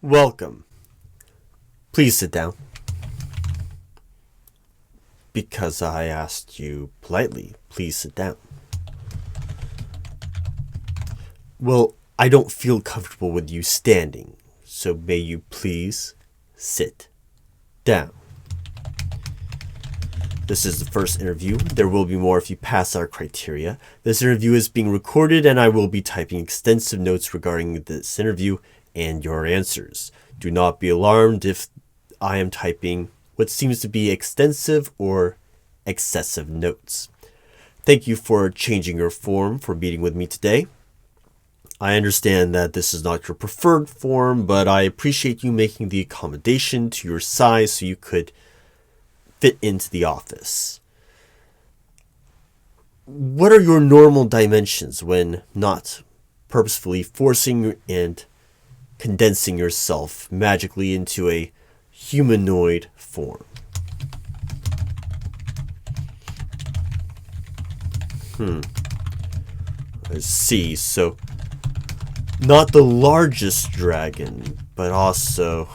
Welcome. Please sit down. Because I asked you politely, please sit down. Well, I don't feel comfortable with you standing, so may you please sit down. This is the first interview. There will be more if you pass our criteria. This interview is being recorded and I will be typing extensive notes regarding this interview and your answers. Do not be alarmed if I am typing what seems to be extensive or excessive notes. Thank you for changing your form for meeting with me today. I understand that this is not your preferred form, but I appreciate you making the accommodation to your size so you could fit into the office. What are your normal dimensions when not purposefully forcing and condensing yourself magically into a humanoid form? I see. So, not the largest dragon, but also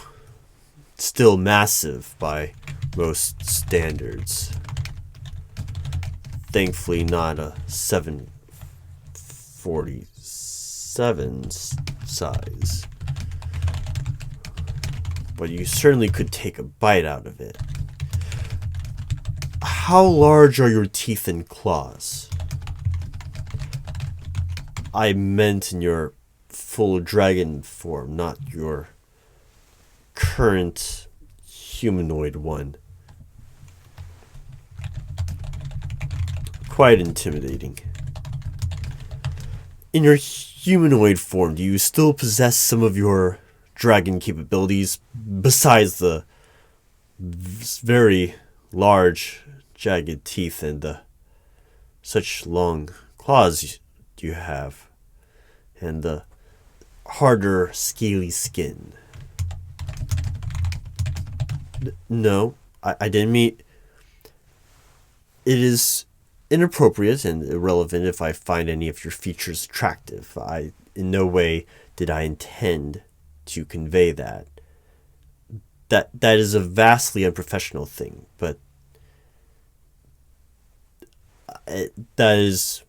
still massive by most standards. Thankfully not a 747 size. But you certainly could take a bite out of it. How large are your teeth and claws? I meant in your full dragon form, not your current humanoid one. Quite intimidating. In your humanoid form, do you still possess some of your dragon capabilities besides the very large jagged teeth and the such long claws you have and the harder scaly skin? No, I didn't mean. It is inappropriate and irrelevant if I find any of your features attractive. In no way did I intend to convey that. That is a vastly unprofessional thing, but that is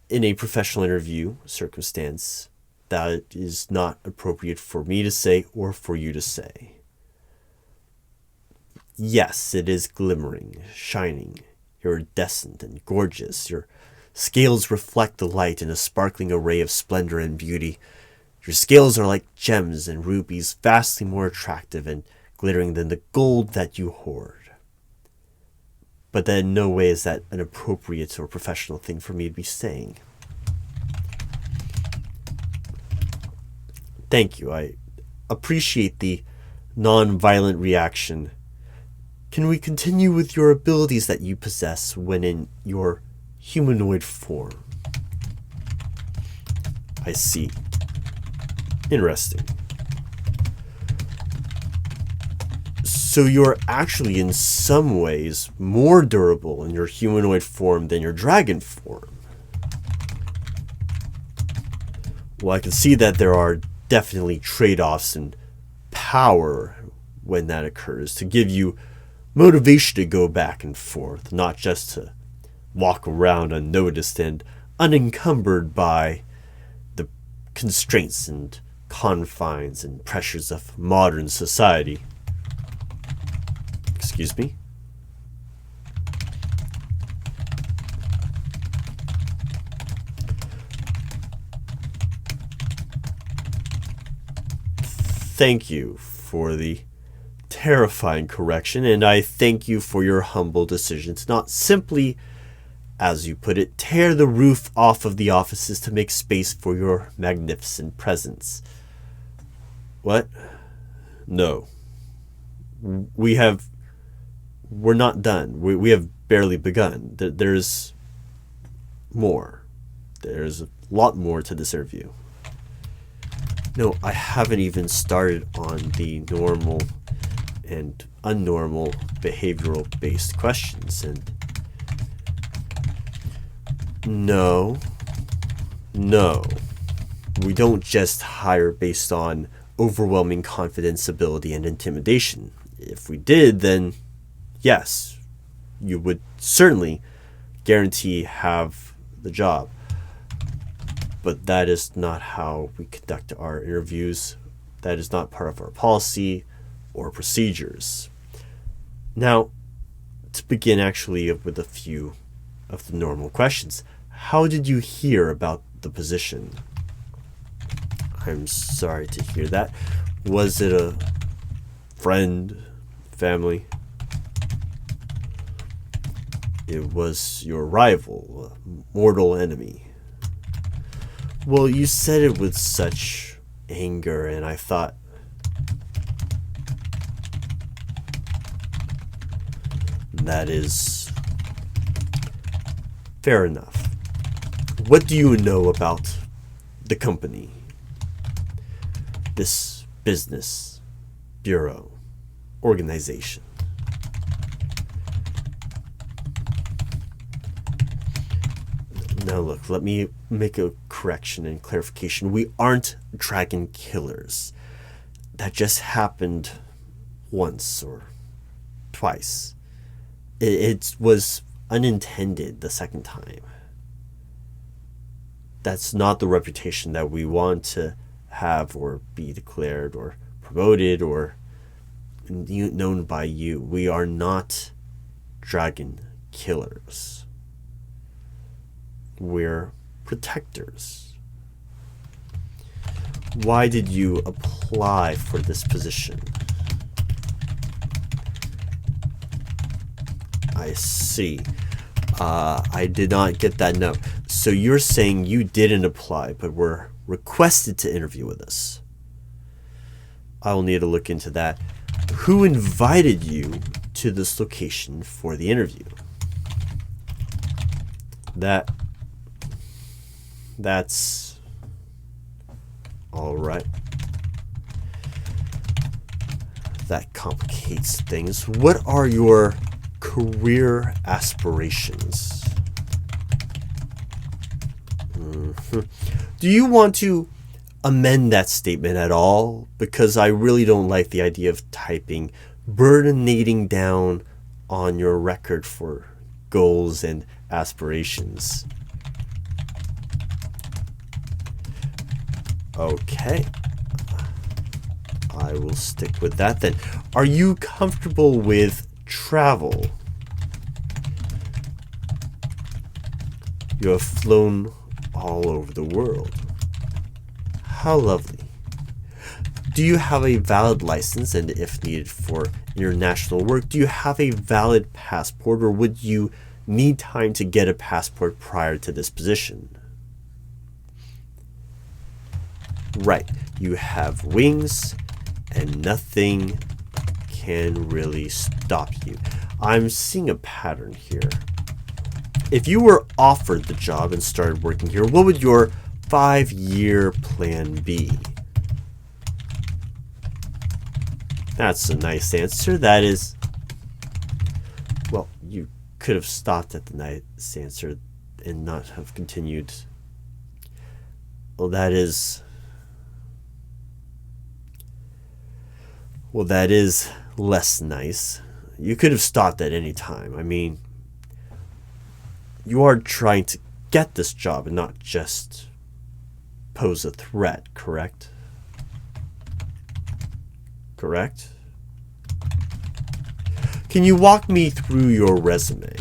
in a professional interview circumstance. That is not appropriate for me to say or for you to say. Yes, it is glimmering, shining, iridescent and gorgeous. Your scales reflect the light in a sparkling array of splendor and beauty. Your scales are like gems and rubies, vastly more attractive and glittering than the gold that you hoard. But that in no way is that an appropriate or professional thing for me to be saying. Thank you. I appreciate the non-violent reaction. Can we continue with your abilities that you possess when in your humanoid form? I see. Interesting. So you're actually in some ways more durable in your humanoid form than your dragon form. Well, I can see that there are definitely trade-offs in power when that occurs to give you motivation to go back and forth, not just to walk around unnoticed and unencumbered by the constraints and confines and pressures of modern society. Excuse me? Thank you for the terrifying correction, and I thank you for your humble decision to not simply, as you put it, tear the roof off of the offices to make space for your magnificent presence. What? No. We're not done. We have barely begun. There's more. There's a lot more to this interview. No, I haven't even started on the normal and unnormal behavioral based questions. And no, We don't just hire based on overwhelming confidence, ability, and intimidation. If we did, then yes, you would certainly guarantee have the job. But that is not how we conduct our interviews. That is not part of our policy or procedures. Now, to begin actually with a few of the normal questions. How did you hear about the position? I'm sorry to hear that. Was it a friend, family? It was your rival, a mortal enemy. Well, you said it with such anger, and I thought, that is fair enough. What do you know about the company? This business, bureau, organization? Now look, let me make a correction and clarification. We aren't dragon killers. That just happened once or twice. It was unintended the second time. That's not the reputation that we want to have or be declared or promoted or known by you. We are not dragon killers. We're protectors. Why did you apply for this position? I see. I did not get that note. So you're saying you didn't apply, but were requested to interview with us. I will need to look into that. Who invited you to this location for the interview? That's all right. That complicates things. What are your career aspirations? Do you want to amend that statement at all? Because I really don't like the idea of typing burdinating down on your record for goals and aspirations. Okay. I will stick with that then. Are you comfortable with travel? You have flown all over the world. How lovely. Do you have a valid license, and if needed for international work, do you have a valid passport, or would you need time to get a passport prior to this position? Right. You have wings, and nothing can really stop you. I'm seeing a pattern here. If you were offered the job and started working here, what would your 5-year plan be? That's a nice answer. That is, well, you could have stopped at the nice answer and not have continued. Well, that is less nice. You could have stopped at any time. I mean, you are trying to get this job and not just pose a threat, correct? Correct? Can you walk me through your resume?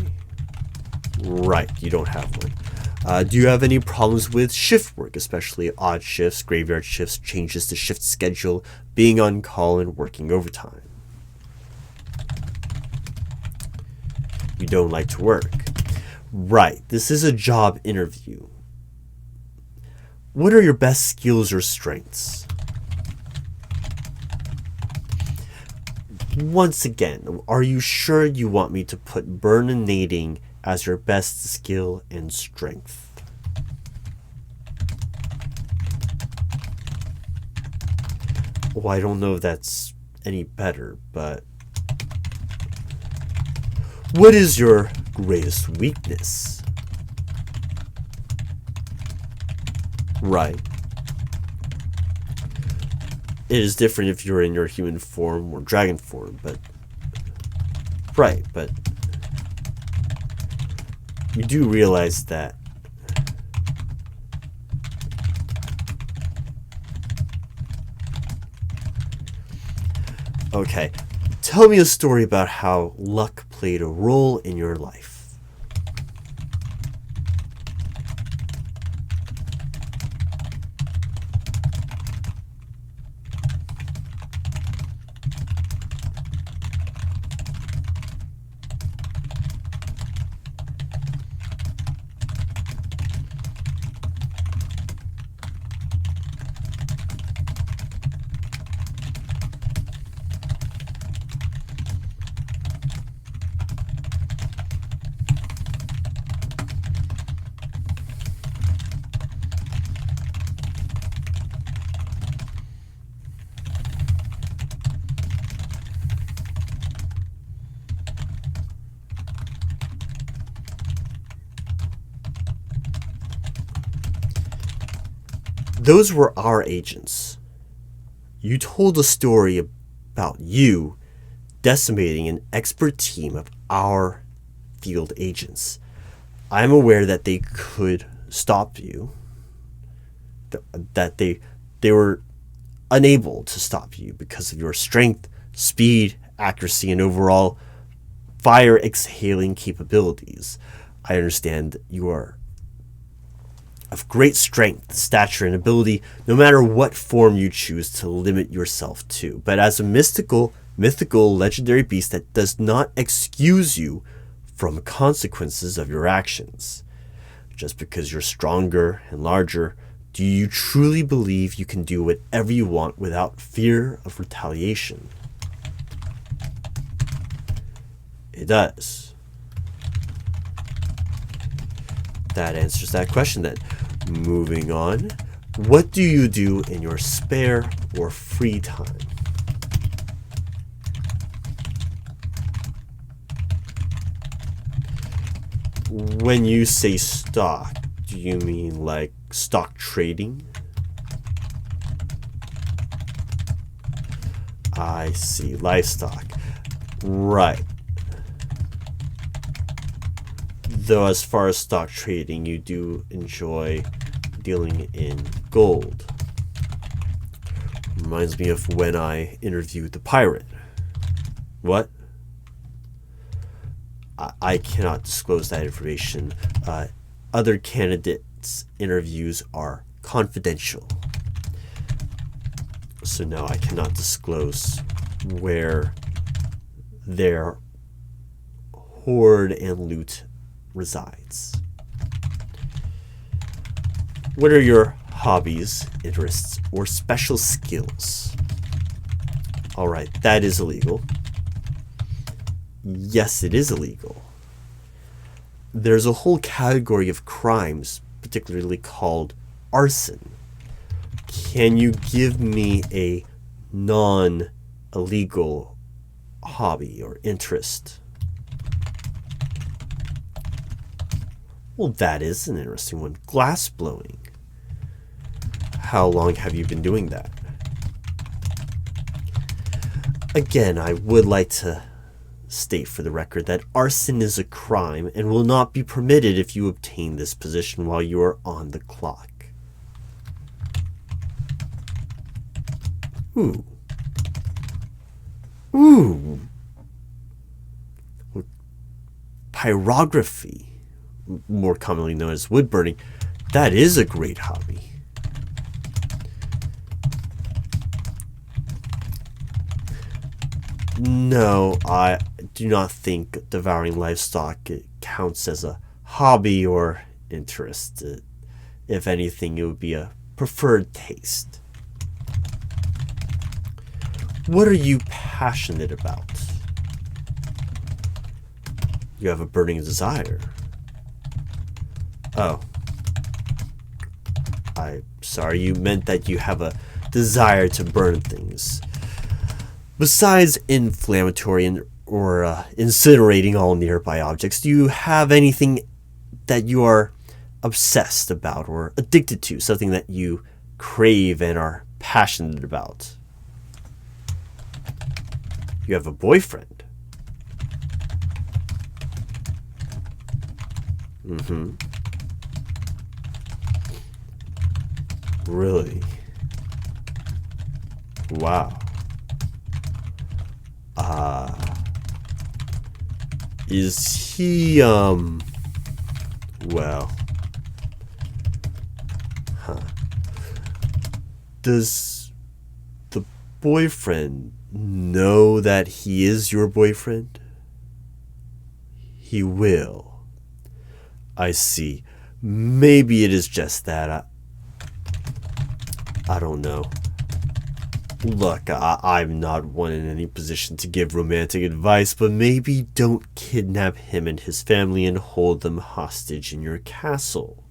Right, you don't have one. Do you have any problems with shift work, especially odd shifts, graveyard shifts, changes to shift schedule, being on call, and working overtime? You don't like to work. Right, this is a job interview. What are your best skills or strengths? Once again, are you sure you want me to put burninating as your best skill and strength? Well, I don't know if that's any better, but what is your greatest weakness? Right. It is different if you're in your human form or dragon form, but... Right, but... You do realize that... Okay, tell me a story about how luck played a role in your life. Those were our agents. You told a story about you decimating an expert team of our field agents. I'm aware that they could stop you, that they were unable to stop you because of your strength, speed, accuracy, and overall fire exhaling capabilities. I understand that you are of great strength, stature, and ability, no matter what form you choose to limit yourself to. But as a mythical, legendary beast, that does not excuse you from consequences of your actions. Just because you're stronger and larger, do you truly believe you can do whatever you want without fear of retaliation? It does. That answers that question then. Moving on. What do you do in your spare or free time? When you say stock, do you mean like stock trading? I see. Livestock. Right. Though as far as stock trading, you do enjoy dealing in gold. Reminds me of when I interviewed the pirate. What? I cannot disclose that information. Other candidates' interviews are confidential. So no, I cannot disclose where their hoard and loot resides. What are your hobbies, interests, or special skills? Alright, that is illegal. Yes, it is illegal. There's a whole category of crimes, particularly called arson. Can you give me a non-illegal hobby or interest? Well, that is an interesting one. Glass blowing. How long have you been doing that? Again, I would like to state for the record that arson is a crime and will not be permitted if you obtain this position while you are on the clock. Ooh. Ooh. Pyrography, more commonly known as wood burning, that is a great hobby. No, I do not think devouring livestock counts as a hobby or interest. If anything, it would be a preferred taste. What are you passionate about? You have a burning desire. Oh. I'm sorry, you meant that you have a desire to burn things. Besides inflammatory or incinerating all nearby objects, do you have anything that you are obsessed about or addicted to? Something that you crave and are passionate about? You have a boyfriend. Mm-hmm. Really? Wow. Is he, well, does the boyfriend know that he is your boyfriend? He will. I see. Maybe it is just that. I don't know. Look, I'm not one in any position to give romantic advice, but maybe don't kidnap him and his family and hold them hostage in your castle.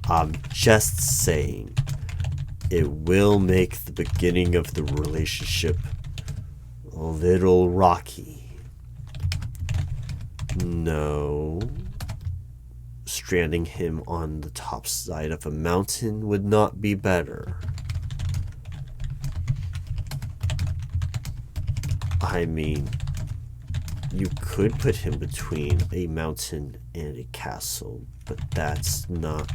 I'm just saying, it will make the beginning of the relationship a little rocky. No. Stranding him on the top side of a mountain would not be better. I mean, you could put him between a mountain and a castle, but that's not...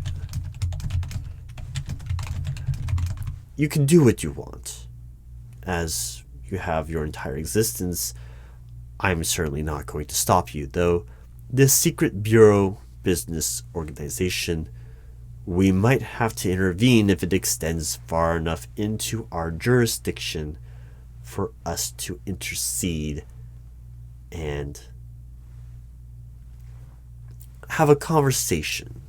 You can do what you want. As you have your entire existence, I'm certainly not going to stop you, though this secret bureau business organization, we might have to intervene if it extends far enough into our jurisdiction for us to intercede and have a conversation.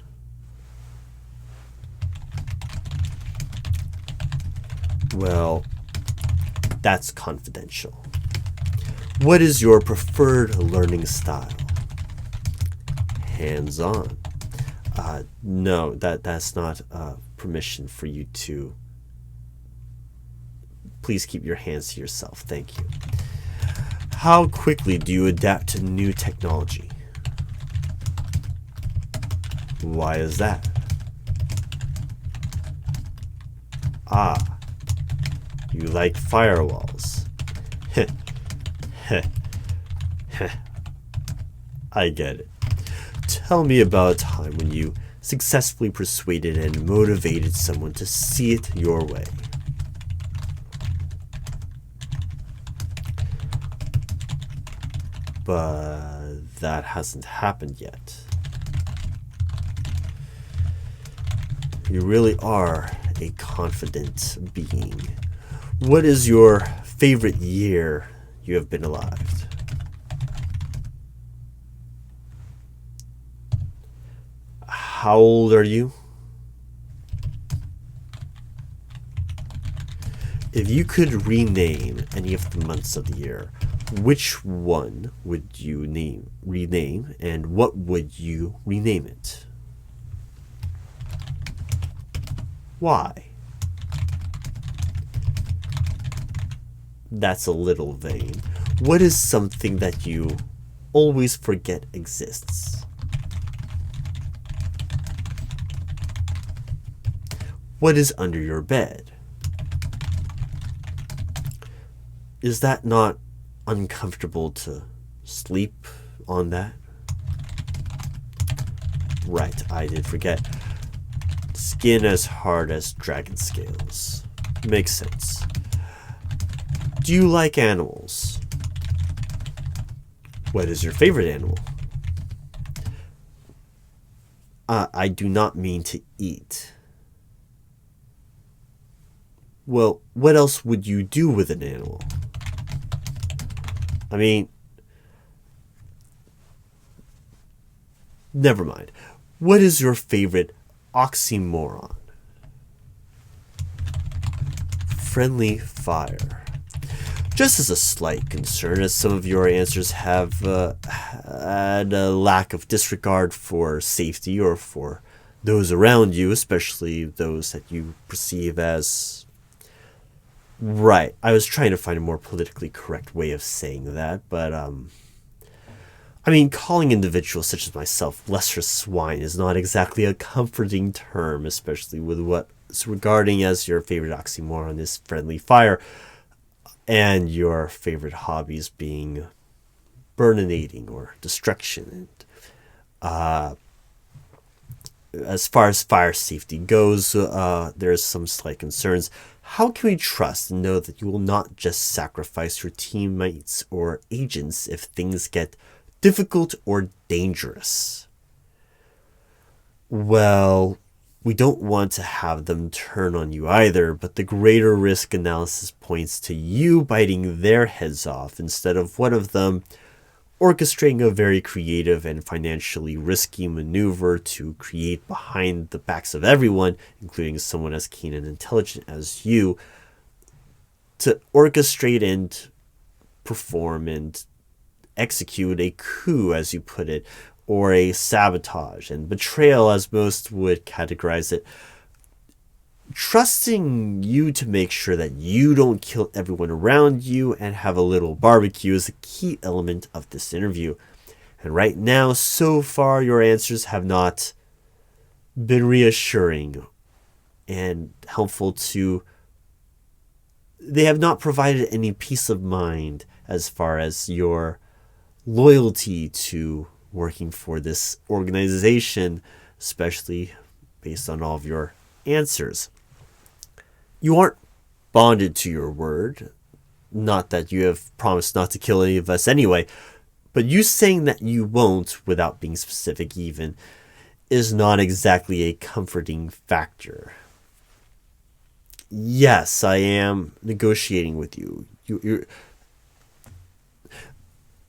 Well, that's confidential. What is your preferred learning style? Hands-on. No, that's not permission for you to... Please keep your hands to yourself. Thank you. How quickly do you adapt to new technology? Why is that? You like firewalls. I get it. Tell me about a time when you successfully persuaded and motivated someone to see it your way. But that hasn't happened yet. You really are a confident being. What is your favorite year you have been alive? How old are you? If you could rename any of the months of the year, which one would you rename, and what would you rename it? Why? That's a little vain. What is something that you always forget exists? What is under your bed? Is that not uncomfortable to sleep on that? Right, I did forget. Skin as hard as dragon scales. Makes sense. Do you like animals? What is your favorite animal? I do not mean to eat. Well, what else would you do with an animal? I mean, never mind. What is your favorite oxymoron? Friendly fire. Just as a slight concern, as some of your answers have had a lack of disregard for safety or for those around you, especially those that you perceive as... Right, I was trying to find a more politically correct way of saying that, but I mean, calling individuals such as myself lesser swine is not exactly a comforting term, especially with what's regarding as your favorite oxymoron is friendly fire. and your favorite hobbies being burninating or destruction. And as far as fire safety goes, there's some slight concerns. How can we trust and know that you will not just sacrifice your teammates or agents if things get difficult or dangerous? Well, we don't want to have them turn on you either, but the greater risk analysis points to you biting their heads off instead of one of them orchestrating a very creative and financially risky maneuver to create behind the backs of everyone, including someone as keen and intelligent as you, to orchestrate and perform and execute a coup, as you put it, or a sabotage and betrayal, as most would categorize it. Trusting you to make sure that you don't kill everyone around you and have a little barbecue is a key element of this interview. And right now, so far, your answers have not been reassuring and helpful to... They have not provided any peace of mind as far as your loyalty to working for this organization, especially based on all of your answers. You aren't bonded to your word. Not that you have promised not to kill any of us anyway, but you saying that you won't, without being specific even, is not exactly a comforting factor. Yes, I am negotiating with you.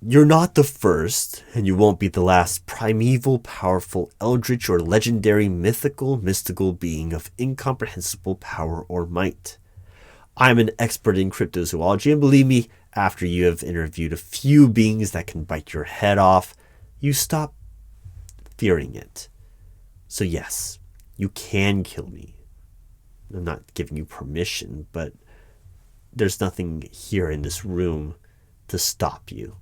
You're not the first, and you won't be the last primeval, powerful, eldritch, or legendary, mythical, mystical being of incomprehensible power or might. I'm an expert in cryptozoology, and believe me, after you have interviewed a few beings that can bite your head off, you stop fearing it. So yes, you can kill me. I'm not giving you permission, but there's nothing here in this room to stop you.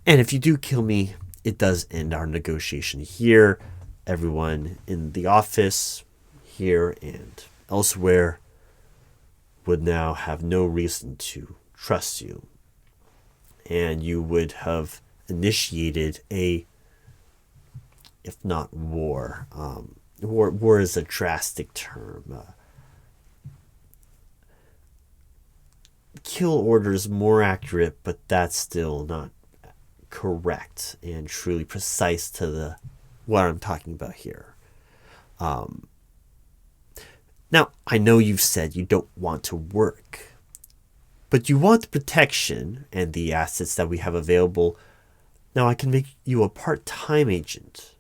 And if you do kill me, it does end our negotiation here. Everyone in the office here and elsewhere would now have no reason to trust you. And you would have initiated a, if not war, war is a drastic term. Kill order is more accurate, but that's still not correct and truly precise to the what I'm talking about here. Now, I know you've said you don't want to work, but you want the protection and the assets that we have available. Now, I can make you a part-time agent.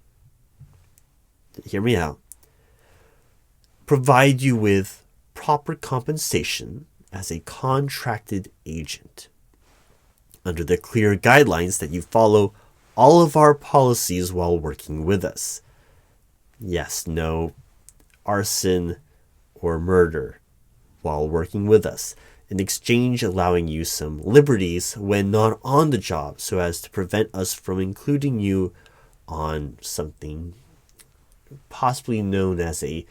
Hear me out. Provide you with proper compensation as a contracted agent, under the clear guidelines that you follow all of our policies while working with us. Yes, no arson or murder while working with us. In exchange, allowing you some liberties when not on the job so as to prevent us from including you on something possibly known as a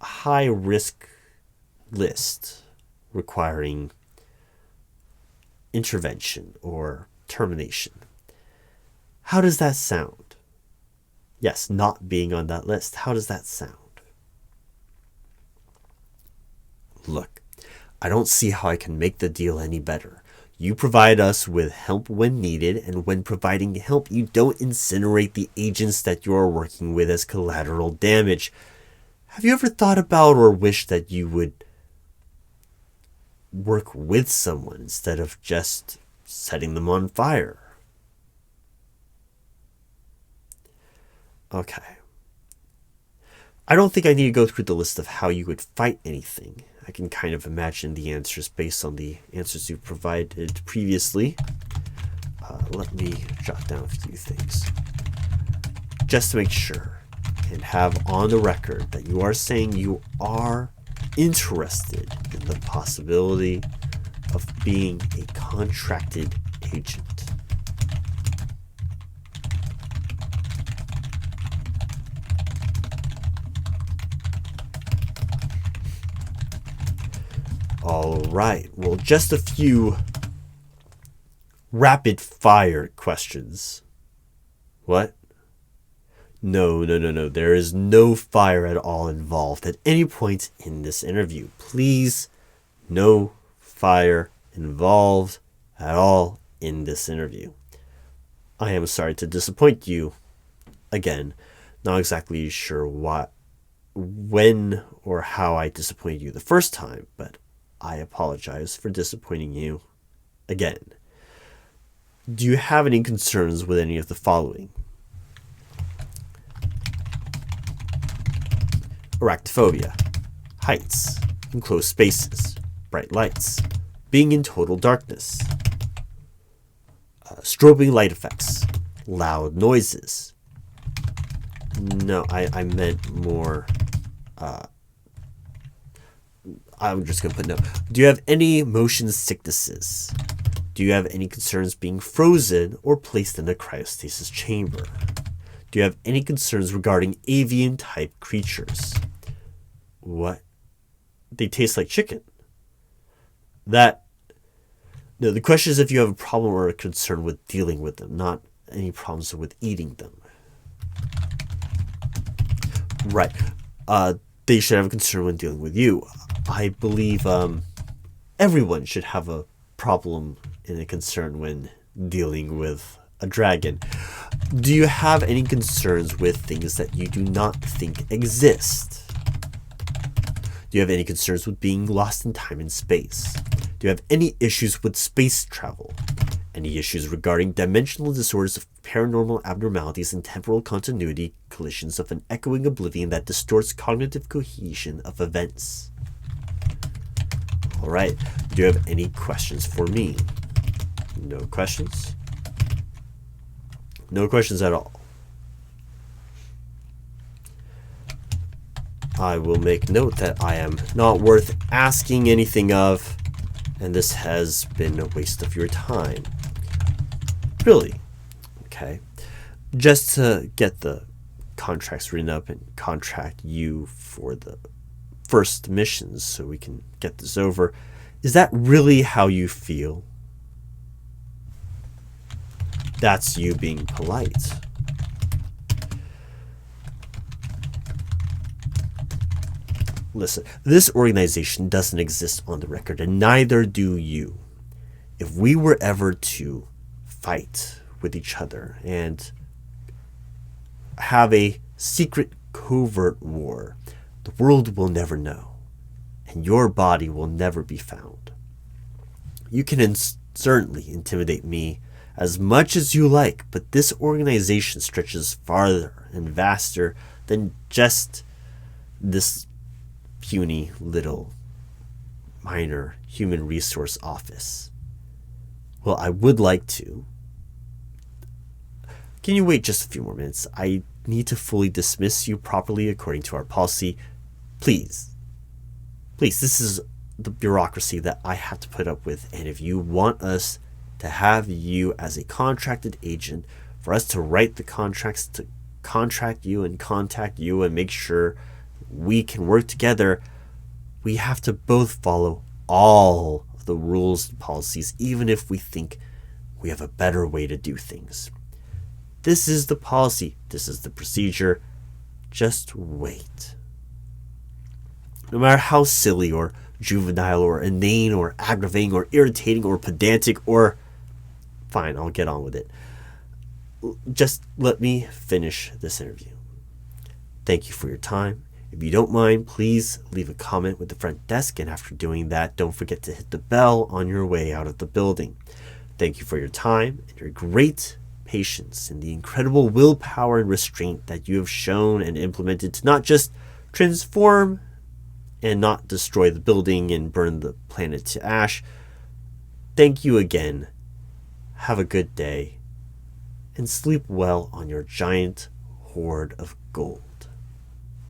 high-risk list requiring intervention or termination. How does that sound? Yes, not being on that list. How does that sound? Look, I don't see how I can make the deal any better. You provide us with help when needed, and when providing help, you don't incinerate the agents that you're working with as collateral damage. Have you ever thought about or wished that you would work with someone instead of just setting them on fire? Okay. I don't think I need to go through the list of how you would fight anything. I can kind of imagine the answers based on the answers you provided previously. Let me jot down a few things, just to make sure and have on the record that you are saying you are interested in the possibility of being a contracted agent. All right. Well, just a few rapid fire questions. What? No. There is no fire at all involved at any point in this interview. Please, no fire involved at all in this interview. I am sorry to disappoint you again. Not exactly sure when or how I disappointed you the first time, but I apologize for disappointing you again. Do you have any concerns with any of the following? Arachnophobia, heights, enclosed spaces, bright lights, being in total darkness, strobing light effects, loud noises. No, I meant more. I'm just going to put no. Do you have any motion sicknesses? Do you have any concerns being frozen or placed in a cryostasis chamber? Do you have any concerns regarding avian type creatures? What? They taste like chicken. No, the question is if you have a problem or a concern with dealing with them, not any problems with eating them. Right. They should have a concern when dealing with you. I believe everyone should have a problem and a concern when dealing with a dragon. Do you have any concerns with things that you do not think exist? Do you have any concerns with being lost in time and space? Do you have any issues with space travel? Any issues regarding dimensional disorders of paranormal abnormalities and temporal continuity collisions of an echoing oblivion that distorts cognitive cohesion of events? All right. Do you have any questions for me? No questions? No questions at all. I will make note that I am not worth asking anything of, and this has been a waste of your time. Really? Okay. Just to get the contracts written up and contract you for the first missions so we can get this over. Is that really how you feel? That's you being polite. Listen, this organization doesn't exist on the record, and neither do you. If we were ever to fight with each other and have a secret covert war, the world will never know, and your body will never be found. You can certainly intimidate me as much as you like, but this organization stretches farther and vaster than just this puny little minor human resource office. Well, I would like to. Can you wait just a few more minutes? I need to fully dismiss you properly according to our policy. Please, this is the bureaucracy that I have to put up with, and if you want us to have you as a contracted agent, for us to write the contracts, to contract you and contact you and make sure we can work together, we have to both follow all of the rules and policies, even if we think we have a better way to do things. This is the policy. This is the procedure. Just wait. No matter how silly or juvenile or inane or aggravating or irritating or pedantic or... Fine, I'll get on with it. Just let me finish this interview. Thank you for your time. If you don't mind, please leave a comment with the front desk, and after doing that, don't forget to hit the bell on your way out of the building. Thank you for your time and your great patience and the incredible willpower and restraint that you have shown and implemented to not just transform and not destroy the building and burn the planet to ash. Thank you again. Have a good day and sleep well on your giant hoard of gold.